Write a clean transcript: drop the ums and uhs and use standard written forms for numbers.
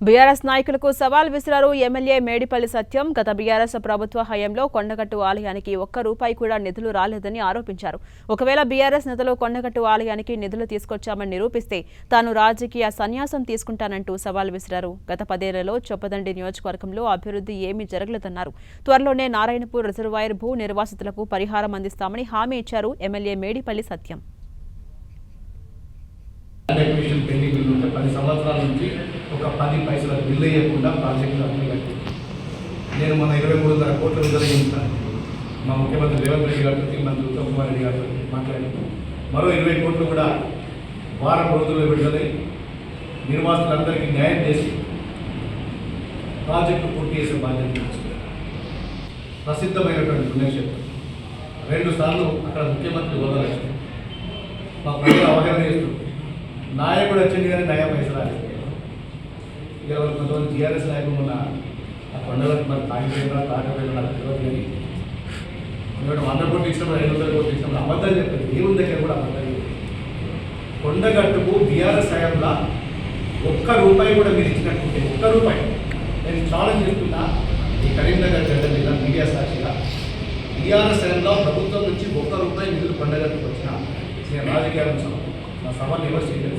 BRS నాయకులకు సవాల్ విసిరారు ఎమ్మెల్యే మేడిపల్లి సత్యం. గత బీఆర్ఎస్ ప్రభుత్వ హయాంలో కొండగట్టు ఆలయానికి ఒక్క రూపాయి కూడా నిధులు రాలేదని ఆరోపించారు. ఒకవేళ బీఆర్ఎస్ నేతలు కొండగట్టు ఆలయానికి నిధులు తీసుకొచ్చామని నిరూపిస్తే తాను రాజకీయ సన్యాసం తీసుకుంటానంటూ సవాల్ విసిరారు. గత 10 ఏళ్లలో చొప్పదండి నియోజకవర్గంలో అభివృద్ధి ఏమీ జరగలేదన్నారు. త్వరలోనే నారాయణపూర్ రిజర్వాయర్ భూ నిర్వాసితులకు పరిహారం అందిస్తామని హామీ ఇచ్చారు ఎమ్మెల్యే మేడిపల్లి సత్యం. 10 సంవత్సరాల నుంచి ఒక 10 పైసల బిల్లు వేయకుండా ప్రాజెక్టులు అన్నీ కట్టి నేను మన 23.5 కోట్ల విడుదల చేస్తాను. మా ముఖ్యమంత్రి రేవంత్ రెడ్డి గారితో మంత్రి ఉత్తమ్ కుమార్ రెడ్డి గారితో మాట్లాడి మరో 20 కోట్లు కూడా వారం రోజుల్లో విడుదలై నిర్వాసులందరికీ న్యాయం చేసి ప్రాజెక్టు పూర్తి చేసే బాధ్యత. ప్రసిద్ధమైనటువంటి పుణ్యక్షేత్రం 2 సార్లు అక్కడ ముఖ్యమంత్రి హోదా వచ్చింది. మా ప్రజలు అవగాహన చేస్తూ నాయకుడు వచ్చింది కానీ నయా పైసలు రాలేదు. ఇక కొంతమంది టీఆర్ఎస్ నాయకులు మొన్న ఆ కొండలకు మరి తాగిపోయినా తాగపోయినా నాకు తెలియదు కానీ మేము 100 కోట్లు ఇచ్చినప్పుడు 500 కోట్లు ఇచ్చినప్పుడు అబద్ధాలు చెప్పారు. దేవుని దగ్గర కూడా అబద్ధాలు చెప్పారు. కొండగట్టుకు బీఆర్ఎస్ హయాంలో ఒక్క రూపాయి కూడా మీరు ఇచ్చినట్టుంటే ఒక్క రూపాయి నేను ఛాలెంజ్ చేస్తున్నా. ఈ కరీంనగర్ గడ్డ మీద మీడియా సాక్షిగా బీఆర్ఎస్ హయాంలో ప్రభుత్వం నుంచి ఒక్క రూపాయి నిధులు కొండగట్టుకు వచ్చిన నేను రాజకీయాలను నా సవాల్ ఎవరు చేయలేదు.